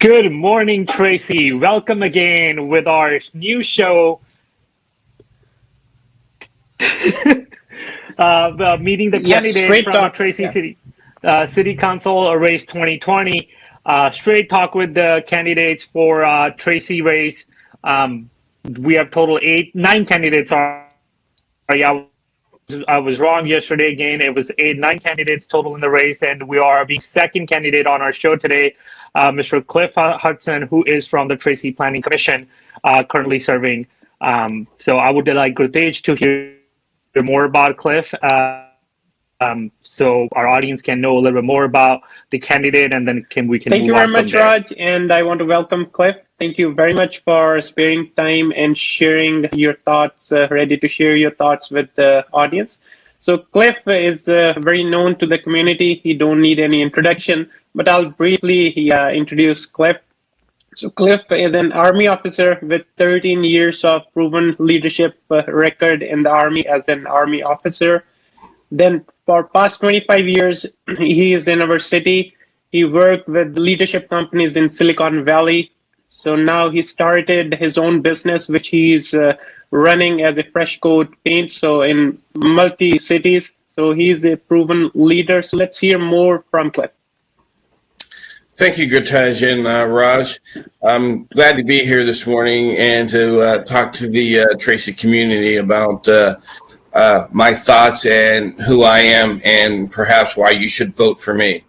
Good morning, Tracy. Welcome again with our new show, meeting the Yes, candidate straight from talk. Tracy Yeah. City Council Race 2020. Straight talk with the candidates for Tracy race. Um, we have total nine candidates. Sorry, I was wrong yesterday again. It was nine candidates total in the race, and we are being second candidate on our show today, Mr. Cliff Hudson, who is from the Tracy Planning Commission, currently serving. So I would like Gurtej to hear more about Cliff, so our audience can know a little bit more about the candidate, and then we can Thank you move very on from much, there. Raj. And I want to welcome Cliff. Thank you very much for sparing time and sharing your thoughts, ready to share your thoughts with the audience. So Cliff is very known to the community. He don't need any introduction, but I'll briefly introduce Cliff. So Cliff is an Army officer with 13 years of proven leadership record in the Army as an Army officer. Then for past 25 years, he is in our city. He worked with leadership companies in Silicon Valley. So now he started his own business, which he's running as a fresh coat paint. So in multi cities. So he's a proven leader. So let's hear more from Cliff. Thank you, Gurtaj and Raj. I'm glad to be here this morning and to talk to the Tracy community about my thoughts and who I am and perhaps why you should vote for me.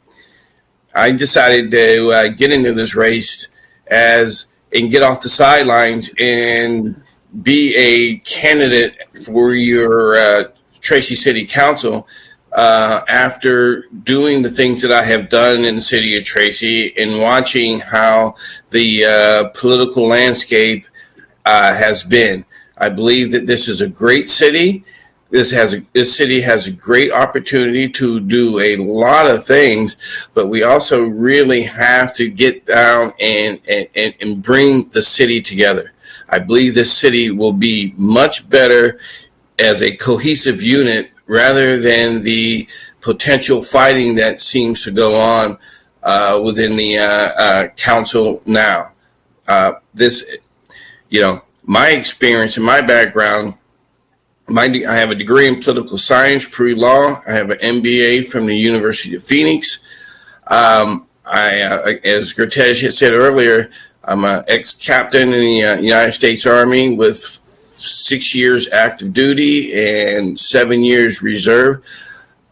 I decided to get into this race and get off the sidelines and be a candidate for your Tracy City Council after doing the things that I have done in the city of Tracy and watching how the political landscape has been. I believe that this is a great city. This city has a great opportunity to do a lot of things, but we also really have to get down and bring the city together. I believe this city will be much better as a cohesive unit rather than the potential fighting that seems to go on within the council now. This, my experience and my background. I have a degree in political science, pre-law. I have an MBA from the University of Phoenix. As Gurtej had said earlier, I'm an ex-captain in the United States Army with 6 years active duty and 7 years reserve.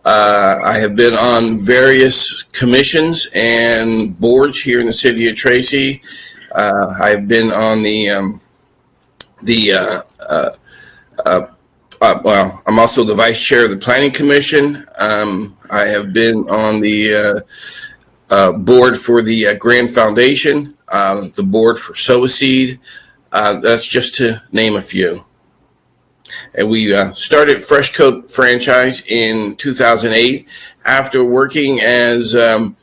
I have been on various commissions and boards here in the city of Tracy. I've been on I'm also the vice chair of the Planning Commission. I have been on the board for the Grand Foundation, the board for Sow-A-Seed. That's just to name a few. And we started Fresh Coat franchise in 2008 after working as in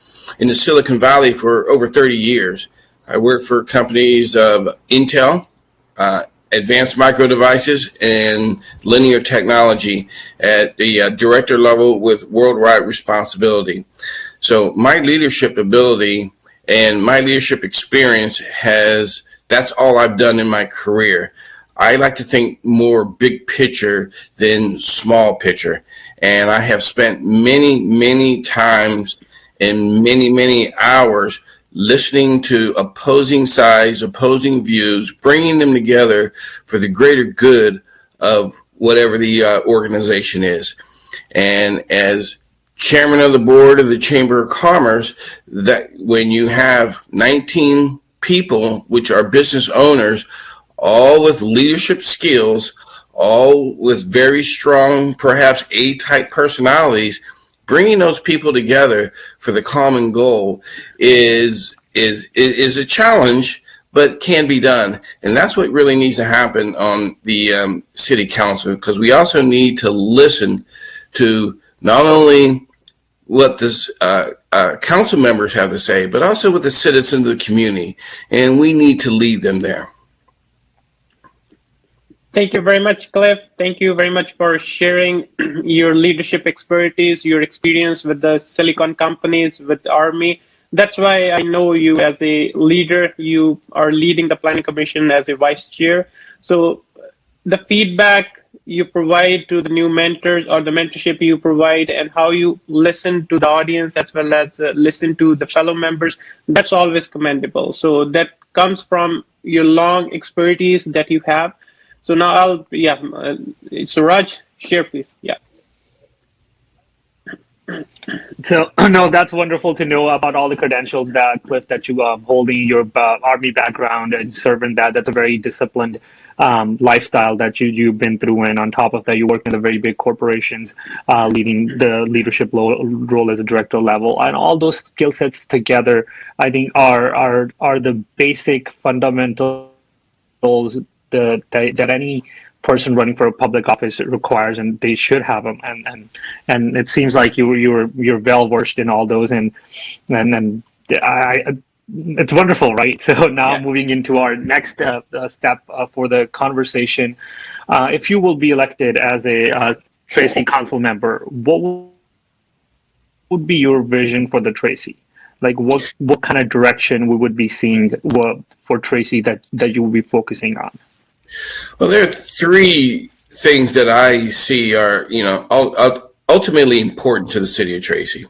the Silicon Valley for over 30 years. I worked for companies of Intel, Advanced Micro Devices, and Linear Technology at the director level with worldwide responsibility. So my leadership ability and my leadership experience that's all I've done in my career. I like to think more big picture than small picture. And I have spent many times and many hours listening to opposing sides, opposing views, bringing them together for the greater good of whatever the organization is. And as chairman of the board of the Chamber of Commerce, that when you have 19 people, which are business owners, all with leadership skills, all with very strong, perhaps A-type personalities, bringing those people together for the common goal is a challenge, but can be done. And that's what really needs to happen on the city council, because we also need to listen to not only what this council members have to say, but also what the citizens of the community, and we need to lead them there. Thank you very much, Cliff. Thank you very much for sharing your leadership expertise, your experience with the Silicon companies, with the Army. that's why I know you as a leader. You are leading the planning commission as a vice chair. So the feedback you provide to the new mentors or the mentorship you provide and how you listen to the audience as well as listen to the fellow members, that's always commendable. So that comes from your long expertise that you have. So now so Raj, share please. Yeah. So no, that's wonderful to know about all the credentials that Cliff that you holding your army background and serving that. That's a very disciplined lifestyle that you've been through, and on top of that, you work in the very big corporations, leading the leadership role as a director level, and all those skill sets together, I think, are the basic fundamentals that any person running for a public office requires, and they should have them. And it seems like you're well versed in all those, and I it's wonderful, right? So now Yeah. moving into our next step for the conversation, if you will be elected as a Tracy council member, what would be your vision for the Tracy? Like what kind of direction we would be seeing for Tracy that you will be focusing on? Well, there are three things that I see are, ultimately important to the city of Tracy.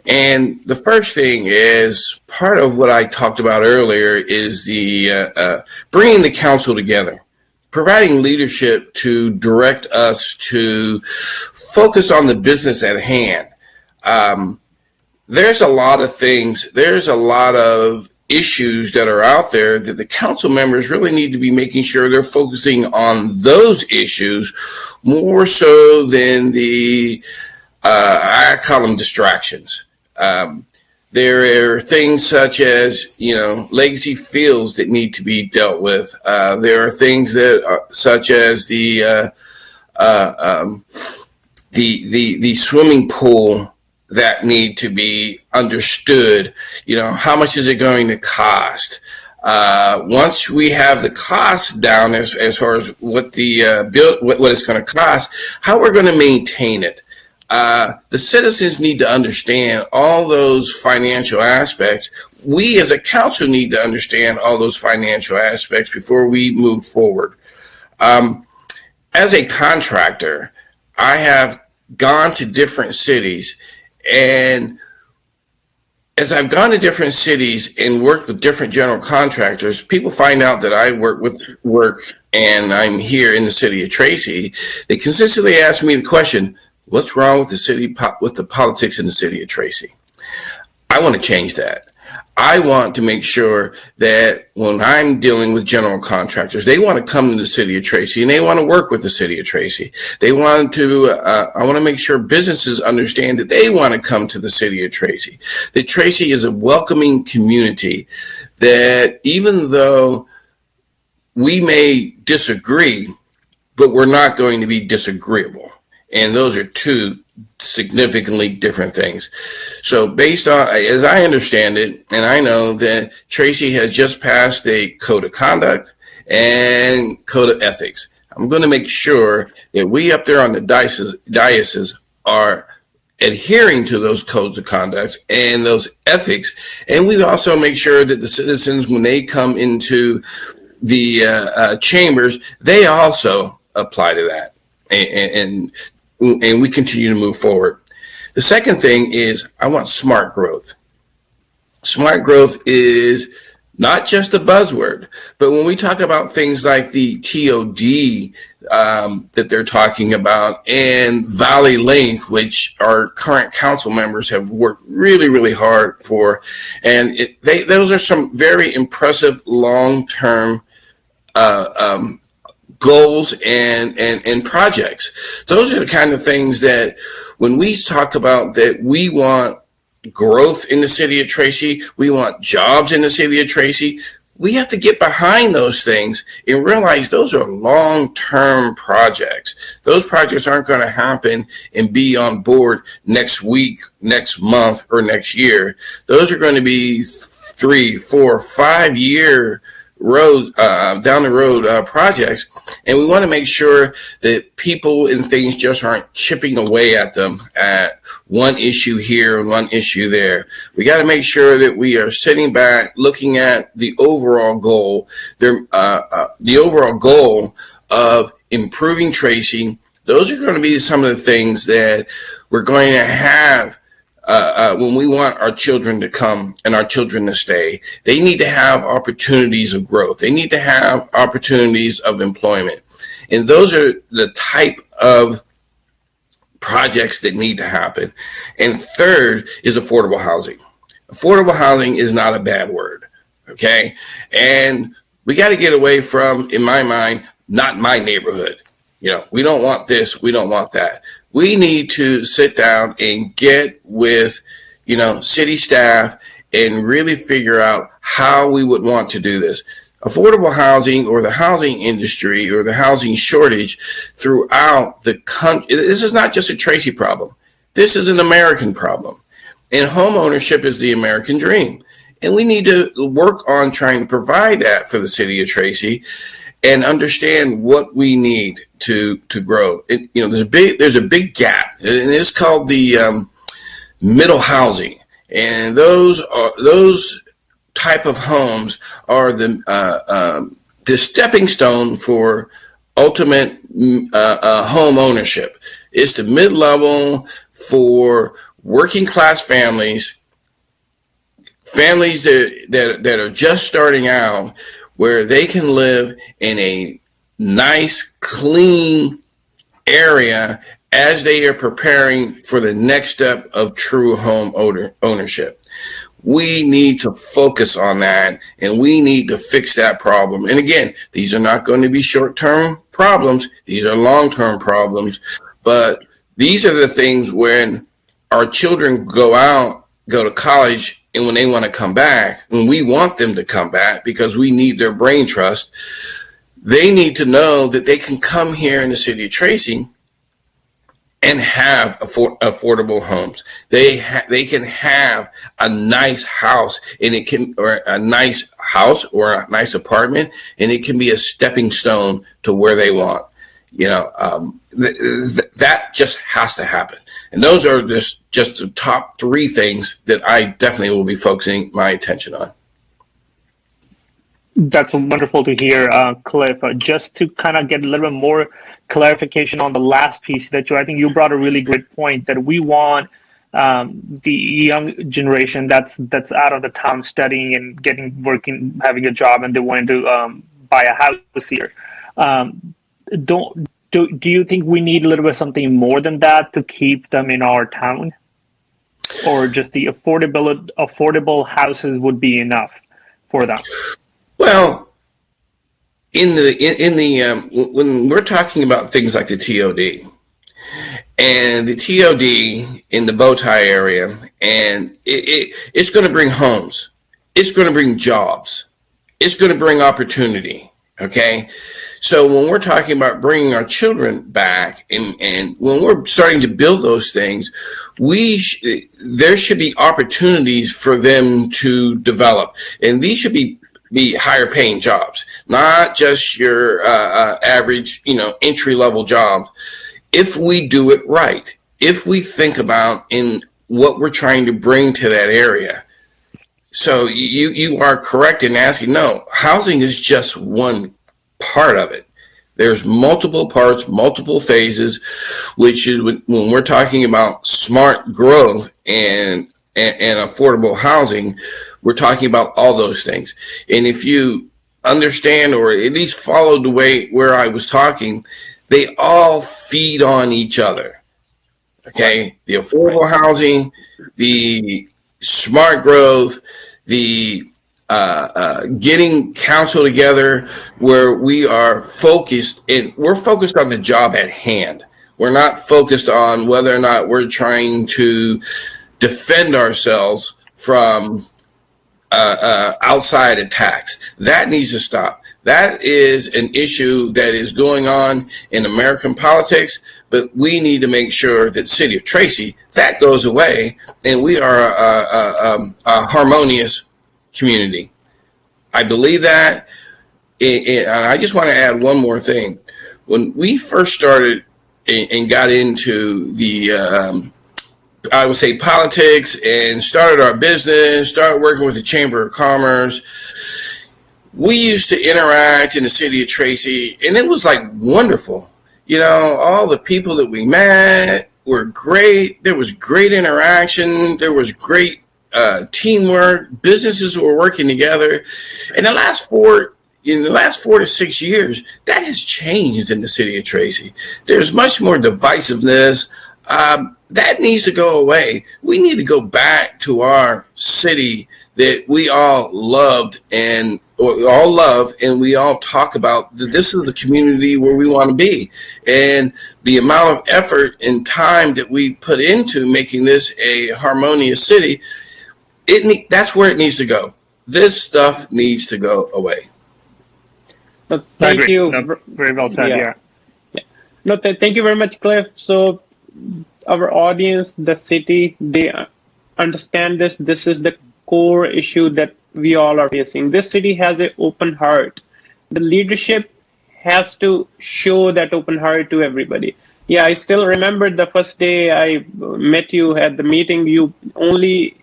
And the first thing is part of what I talked about earlier is the bringing the council together, providing leadership to direct us to focus on the business at hand. There's a lot of things, there's a lot of issues that are out there that the council members really need to be making sure they're focusing on those issues more so than the, I call them distractions. There are things such as, legacy fields that need to be dealt with. There are things that are, such as the swimming pool that need to be understood. How much is it going to cost? Once we have the cost down as far as what the what it's going to cost, how we're going to maintain it. The citizens need to understand all those financial aspects. We as a council need to understand all those financial aspects before we move forward. As a contractor, I have gone to different cities, and as I've gone to different cities and worked with different general contractors, people find out that I work and I'm here in the city of Tracy. They consistently ask me the question, what's wrong with the politics in the city of Tracy? I want to change that. I want to make sure that when I'm dealing with general contractors, they want to come to the city of Tracy and they want to work with the city of Tracy. I want to make sure businesses understand that they want to come to the city of Tracy. That Tracy is a welcoming community, that even though we may disagree, but we're not going to be disagreeable. And those are two significantly different things. So based on, as I understand it, and I know that Tracy has just passed a code of conduct and code of ethics. I'm going to make sure that we up there on the dioceses are adhering to those codes of conduct and those ethics. And we also make sure that the citizens, when they come into the chambers, they also apply to that. And we continue to move forward. The second thing is I want smart growth. Smart growth is not just a buzzword, but when we talk about things like the TOD that they're talking about and Valley Link, which our current council members have worked really, really hard for, and those are some very impressive long-term goals and projects. Those are the kind of things that when we talk about that we want growth in the city of Tracy, we want jobs in the city of Tracy, we have to get behind those things and realize those are long-term projects. Those projects aren't going to happen and be on board next week, next month, or next year. Those are going to be 3, 4, 5 year projects, and we want to make sure that people and things just aren't chipping away at them at one issue here and one issue there. We got to make sure that we are sitting back, looking at the overall goal, the overall goal of improving Tracy. Those are going to be some of the things that we're going to have when we want our children to come and our children to stay. They need to have opportunities of growth. They need to have opportunities of employment. And those are the type of projects that need to happen. And third is affordable housing. Affordable housing is not a bad word, okay? And we got to get away from, in my mind, not my neighborhood. You know, we don't want this, we don't want that. We need to sit down and get with, you know, city staff and really figure out how we would want to do this. Affordable housing, or the housing industry, or the housing shortage throughout the country, this is not just a Tracy problem. This is an American problem. And home ownership is the American dream. And we need to work on trying to provide that for the city of Tracy and understand what we need to grow. You know, there's a big gap, and it's called the middle housing. And those type of homes are the stepping stone for ultimate home ownership. It's the mid-level for working class families that are just starting out, where they can live in a nice, clean area as they are preparing for the next step of true home ownership. We need to focus on that, and we need to fix that problem. And again, these are not going to be short-term problems. These are long-term problems. But these are the things when our children go to college, and when they want to come back, when we want them to come back because we need their brain trust, they need to know that they can come here in the city of Tracy and have affordable homes. They can have a nice house, or a nice house or a nice apartment, and it can be a stepping stone to where they want. You know, that just has to happen. And those are just the top three things that I definitely will be focusing my attention on. That's wonderful to hear, Cliff. Just to kind of get a little bit more clarification on the last piece that I think you brought a really great point, that we want the young generation that's out of the town studying and working, having a job, and they want to buy a house here. Do you think we need a little bit something more than that to keep them in our town, or just the affordable houses would be enough for them? Well, when we're talking about things like the TOD, and the TOD in the bow tie area, and it's going to bring homes, it's going to bring jobs, it's going to bring opportunity. Okay, so when we're talking about bringing our children back, and when we're starting to build those things, there should be opportunities for them to develop, and these should be higher paying jobs, not just your average, entry level jobs. If we do it right, if we think about in what we're trying to bring to that area. So you are correct in asking, no, housing is just one part of it. There's multiple parts, multiple phases, which is when we're talking about smart growth and affordable housing, we're talking about all those things. And if you understand, or at least follow the way where I was talking, they all feed on each other. Okay, the affordable housing, the smart growth, the getting council together where we are focused, and we're focused on the job at hand. We're not focused on whether or not we're trying to defend ourselves from outside attacks. That needs to stop. That is an issue that is going on in American politics, but we need to make sure that the city of Tracy, that goes away, and we are a harmonious community. I believe that. And I just want to add one more thing. When we first started and got into the, I would say, politics and started our business, started working with the Chamber of Commerce, we used to interact in the city of Tracy, and it was like wonderful. You know, all the people that we met were great. There was great interaction. There was great teamwork. Businesses were working together. In the last 4 to 6 years, that has changed in the city of Tracy. There's much more divisiveness. That needs to go away. We need to go back to our city that we all loved and we all talk about that this is the community where we want to be. And the amount of effort and time that we put into making this a harmonious city, that's where it needs to go. This stuff needs to go away. Thank you. No, very well said. Yeah. No, thank you very much, Cliff. So our audience, the city, they understand this. This is the core issue that we all are facing. This city has an open heart. The leadership has to show that open heart to everybody. Yeah, I still remember the first day I met you at the meeting. You only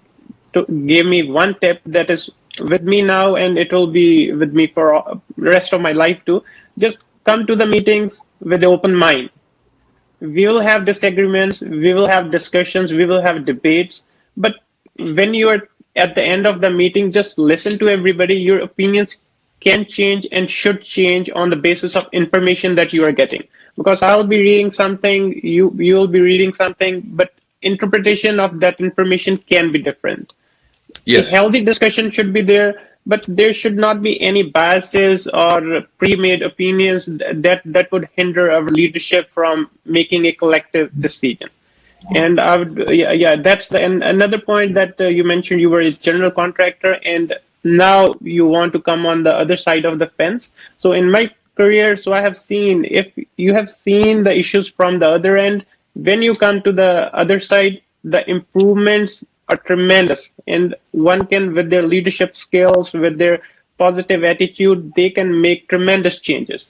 gave me one tip that is with me now, and it will be with me for the rest of my life too. Just come to the meetings with an open mind. We will have disagreements, we will have discussions, we will have debates, but when you are at the end of the meeting, just listen to everybody. Your opinions can change and should change on the basis of information that you are getting. Because I'll be reading something, you'll be reading something, but interpretation of that information can be different. Yes. A healthy discussion should be there, but there should not be any biases or pre-made opinions that would hinder our leadership from making a collective decision. And I would, that's another point that you mentioned. You were a general contractor, and now you want to come on the other side of the fence. So in my career, so I have seen, if you have seen the issues from the other end, when you come to the other side, the improvements are tremendous. And one can, with their leadership skills, with their positive attitude, they can make tremendous changes.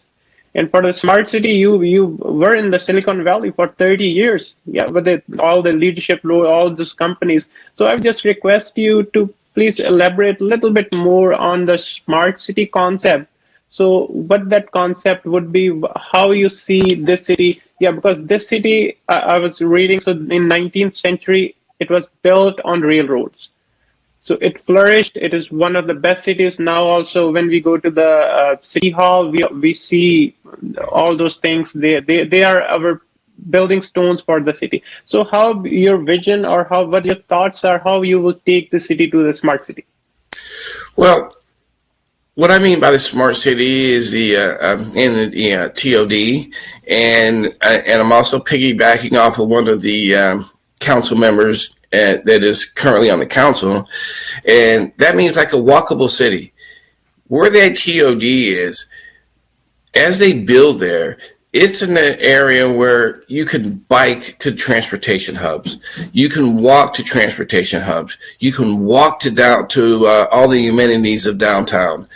And for the smart city, you were in the Silicon Valley for 30 years, with all the leadership role, all those companies. So I would just request you to please elaborate a little bit more on the smart city concept. So what that concept would be, how you see this city. Yeah, because this city, I was reading, so in 19th century, it was built on railroads. So it flourished. It is one of the best cities now. Also, when we go to the city hall, we see all those things. They are our building stones for the city. So, how your vision or what your thoughts are, how you will take the city to the smart city? Well, what I mean by the smart city is the TOD, and I'm also piggybacking off of one of the council members that is currently on the council, and that means like a walkable city. Where that TOD is, as they build there, it's in an area where you can bike to transportation hubs. You can walk to transportation hubs. You can walk to all the amenities of downtown.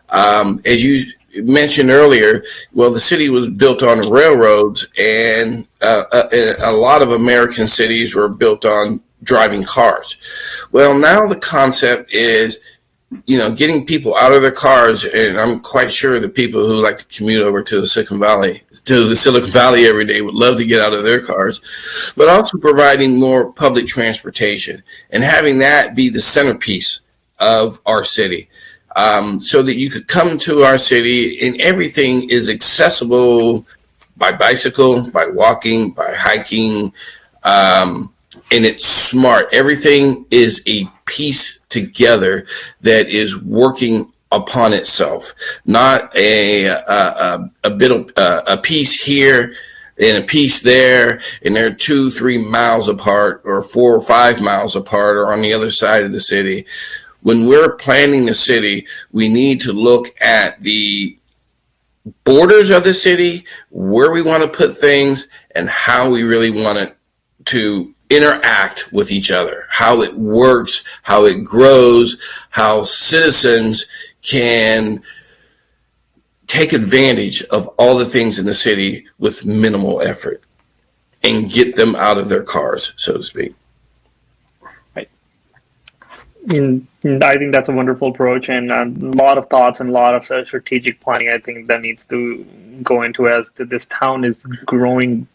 As you mentioned earlier, well, the city was built on railroads, and a lot of American cities were built on driving cars. Well, now the concept is, getting people out of their cars, and I'm quite sure the people who like to commute over to the Silicon Valley every day would love to get out of their cars, but also providing more public transportation and having that be the centerpiece of our city, so that you could come to our city and everything is accessible by bicycle, by walking, by hiking, and it's smart. Everything is a piece together that is working upon itself, not a piece here and a piece there, and they're 2-3 miles apart, or 4 or 5 miles apart, or on the other side of the city. When we're planning the city, we need to look at the borders of the city, where we want to put things, and how we really want it to interact with each other, how it works, how it grows, how citizens can take advantage of all the things in the city with minimal effort and get them out of their cars, so to speak. I think that's a wonderful approach, and a lot of thoughts and a lot of strategic planning. I think that needs to go into as this town is growing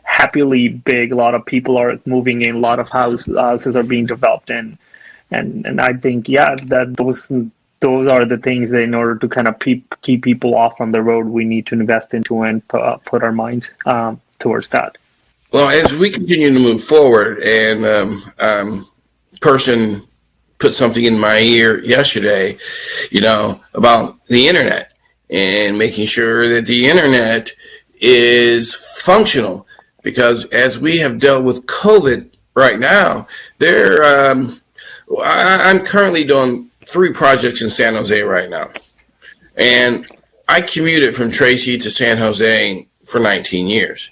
happily big. A lot of people are moving in. A lot of houses are being developed, and I think that those are the things that in order to kind of keep people off on the road, we need to invest into and put our minds towards that. Well, as we continue to move forward, and person put something in my ear yesterday, about the internet and making sure that the internet is functional, because as we have dealt with COVID right now, I'm currently doing 3 projects in San Jose right now, and I commuted from Tracy to San Jose for 19 years.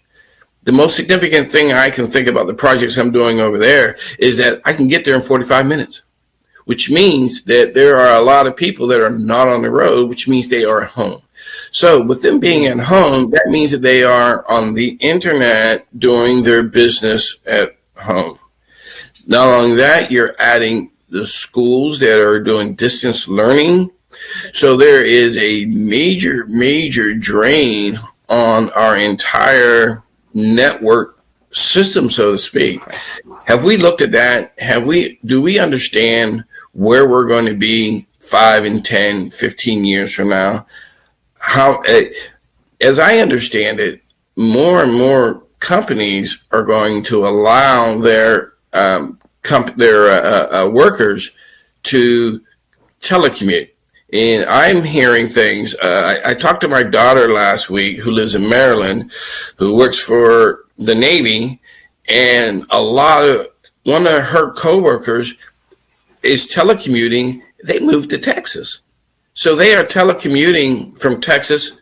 The most significant thing I can think about the projects I'm doing over there is that I can get there in 45 minutes, which means that there are a lot of people that are not on the road, which means they are at home. So with them being at home, that means that they are on the internet doing their business at home. Not only that, you're adding the schools that are doing distance learning. So there is a major, major drain on our entire network system, so to speak. Have we looked at that? Do we understand where we're going to be 5 and 10, 15 years from now? How, as I understand it, more and more companies are going to allow their workers to telecommute. And I'm hearing things. I talked to my daughter last week, who lives in Maryland, who works for the Navy, and one of her coworkers is telecommuting. They moved to Texas, so they are telecommuting from Texas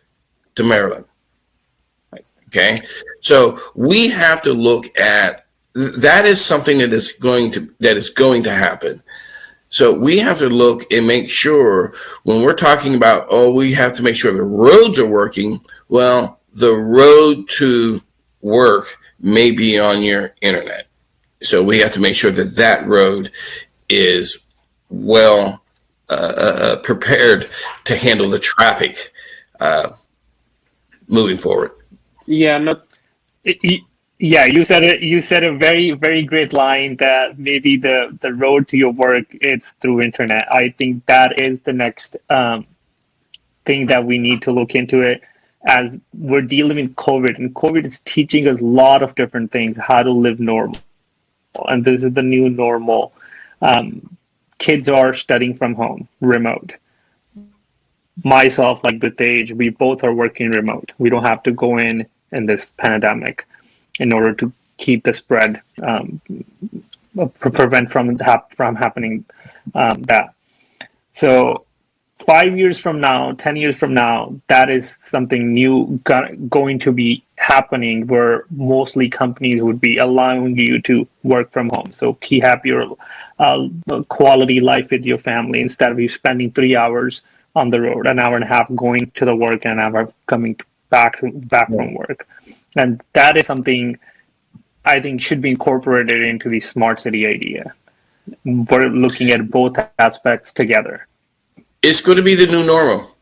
to Maryland. Okay, so we have to look at that. Is something that is going to happen. So we have to look and make sure, when we're talking about, we have to make sure the roads are working. Well, the road to work may be on your internet. So we have to make sure that that road is well prepared to handle the traffic moving forward. Yeah, no. Yeah, you said it. You said a very, very great line that maybe the road to your work it's through internet. I think that is the next thing that we need to look into it, as we're dealing with COVID, and COVID is teaching us a lot of different things, how to live normal, and this is the new normal. Kids are studying from home, remote. Myself, like the age, we both are working remote. We don't have to go in this pandemic in order to keep the spread, prevent from happening that. So 5 years from now, 10 years from now, that is something new going to be happening, where mostly companies would be allowing you to work from home. So have your quality life with your family, instead of you spending 3 hours on the road, an hour and a half going to the work, and an hour coming back from work. And that is something I think should be incorporated into the smart city idea. We're looking at both aspects together. It's going to be the new normal.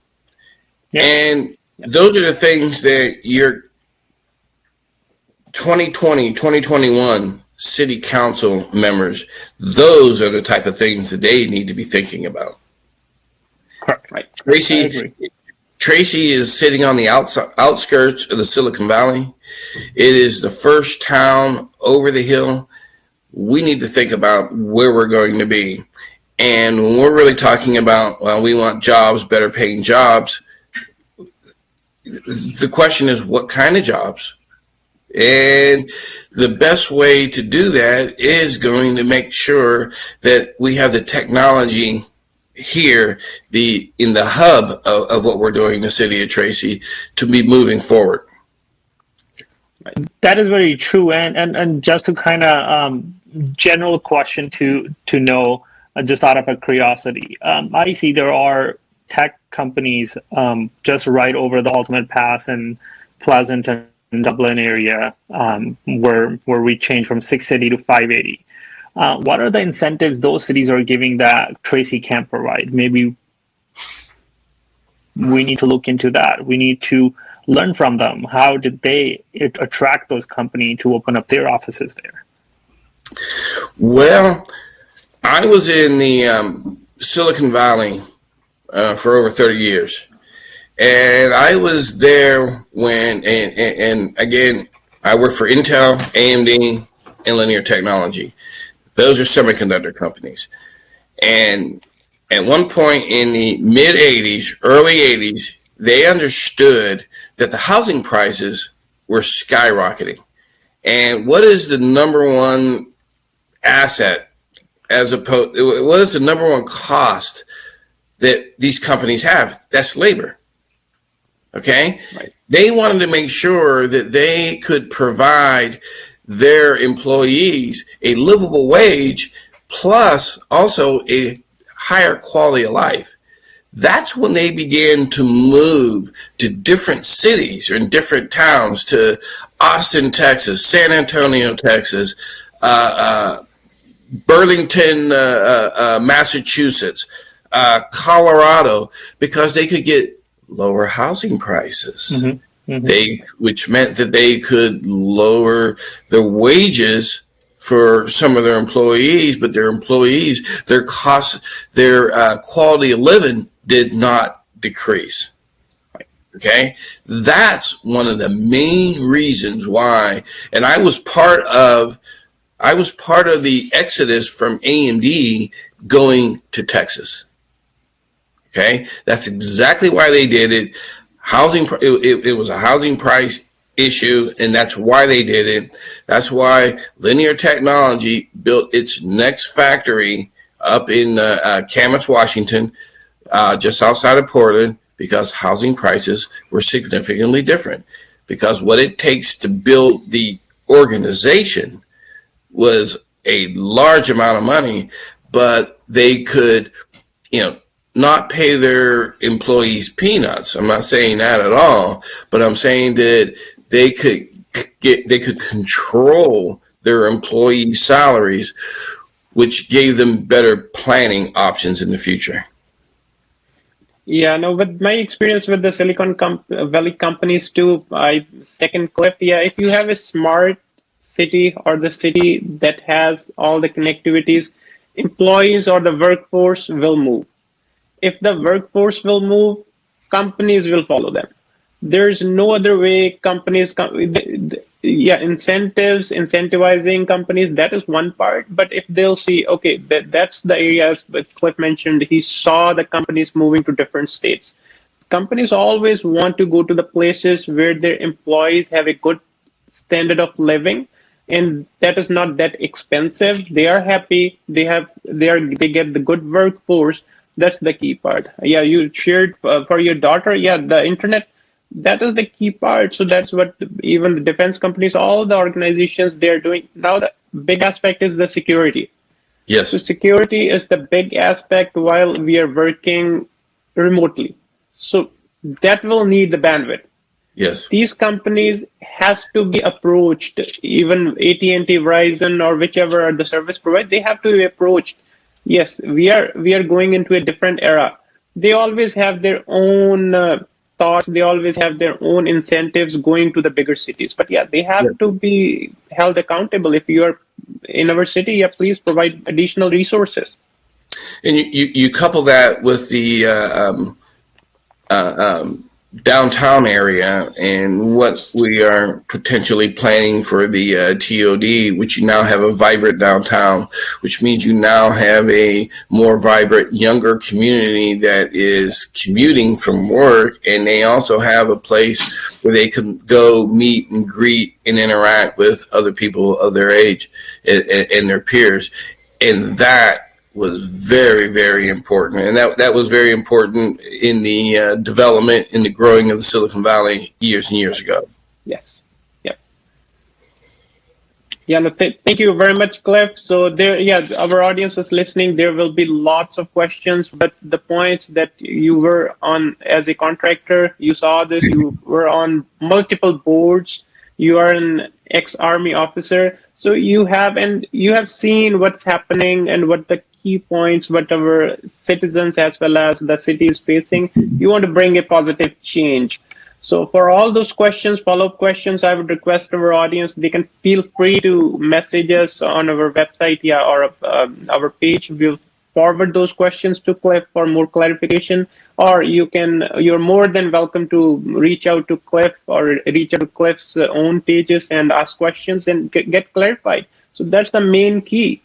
Yeah. And those are the things that your 2020, 2021 city council members, those are the type of things that they need to be thinking about. Correct. Right. Tracy is sitting on the outskirts of the Silicon Valley. It is the first town over the hill. We need to think about where we're going to be. And when we're really talking about, well, we want jobs, better paying jobs, the question is, what kind of jobs? And the best way to do that is going to make sure that we have the technology here, in the hub of what we're doing in the city of Tracy, to be moving forward. That is very true. And just to kind of general question to know, just out of a curiosity, I see there are tech companies just right over the Ultimate Pass in Pleasant and Dublin area, where we changed from 680 to 580. What are the incentives those cities are giving that Tracy can't provide? Maybe we need to look into that. We need to learn from them. How did they attract those companies to open up their offices there? Well, I was in the Silicon Valley for over 30 years. And I was there when, and again, I worked for Intel, AMD, and Linear Technology. Those are semiconductor companies. And at one point in the mid 80s, early 80s, they understood that the housing prices were skyrocketing. And what is the number one asset what is the number one cost that these companies have? That's labor. Okay? Right. They wanted to make sure that they could provide their employees a livable wage plus also a higher quality of life. That's when they began to move to different cities or in different towns, to Austin, Texas, San Antonio, Texas, Burlington, Massachusetts, Colorado, because they could get lower housing prices. Mm-hmm. Mm-hmm. Which meant that they could lower the wages for some of their employees, but their employees, their costs, their quality of living did not decrease. Okay, that's one of the main reasons why. And I was part of the exodus from AMD going to Texas. Okay, that's exactly why they did it. It was a housing price issue, and that's why they did it. That's why Linear Technology built its next factory up in Camas, Washington, just outside of Portland, because housing prices were significantly different. Because what it takes to build the organization was a large amount of money, but they could, not pay their employees peanuts. I'm not saying that at all, but I'm saying that they could control their employee salaries, which gave them better planning options in the future. Yeah, no, with my experience with the Silicon Valley companies too, I second Cliff. Yeah, if you have a smart city or the city that has all the connectivities, employees or the workforce will move. If the workforce will move, companies will follow them. There's no other way companies, incentivizing companies, that is one part. But if they'll see, okay, that's the areas that Cliff mentioned, he saw the companies moving to different states. Companies always want to go to the places where their employees have a good standard of living, and that is not that expensive. They are happy. They get the good workforce. That's the key part. Yeah, you shared for your daughter. Yeah, the internet, that is the key part. So that's what even the defense companies, all the organizations, they're doing. Now the big aspect is the security. Yes. So security is the big aspect while we are working remotely. So that will need the bandwidth. Yes. These companies has to be approached, even AT&T, Verizon, or whichever are the service provider, they have to be approached. Yes, we are going into a different era. They always have their own thoughts. They always have their own incentives going to the bigger cities. But yeah, they have to be held accountable. If you are in our city, yeah, please provide additional resources. And you couple that with the downtown area and what we are potentially planning for the TOD, which you now have a vibrant downtown, which means you now have a more vibrant, younger community that is commuting from work, and they also have a place where they can go meet and greet and interact with other people of their age and their peers. And that was very, very important, and that was very important in the development, in the growing of the Silicon Valley years and years ago. Yes. Yep. Yeah, no, thank you very much, Cliff. So there, yeah, our audience is listening. There will be lots of questions, but the points that you were on as a contractor, you saw this, you were on multiple boards, you are an ex-army officer, so you have seen what's happening and what the key points, what our citizens as well as the city is facing. You want to bring a positive change. So for all those questions, follow-up questions, I would request our audience, they can feel free to message us on our website, yeah, or our page. We'll forward those questions to Cliff for more clarification, or you're more than welcome to reach out to Cliff or reach out to Cliff's own pages and ask questions and get clarified. So that's the main key.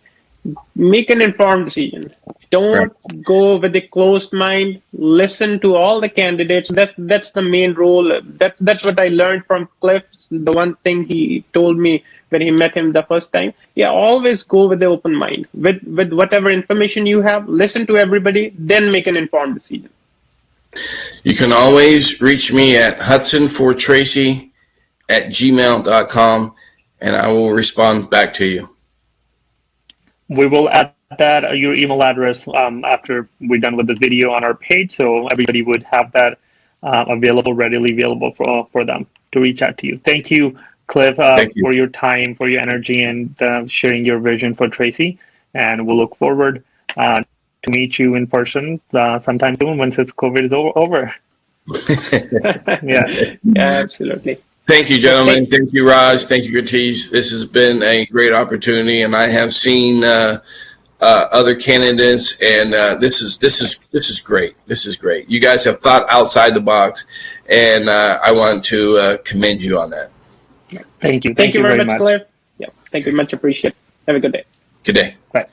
Make an informed decision. Don't go with a closed mind. Listen to all the candidates. That's the main role. That's what I learned from Cliff. The one thing he told me when he met him the first time. Yeah, always go with the open mind. With whatever information you have, listen to everybody, then make an informed decision. You can always reach me at hudsonfortracy@gmail.com, and I will respond back to you. We will add that your email address after we're done with the video on our page, so everybody would have that readily available for them to reach out to you. Thank you, Cliff, for your time, for your energy, and sharing your vision for Tracy. And we'll look forward to meet you in person sometime soon once this COVID is over. Yeah, absolutely. Thank you, gentlemen. Thank you, Raj. Thank you, Gatish. This has been a great opportunity, and I have seen other candidates, and this is great. This is great. You guys have thought outside the box, and I want to commend you on that. Thank you. Thank you very much, Cliff. Yeah, thank you much. Appreciate it. Have a good day. Good day. Bye.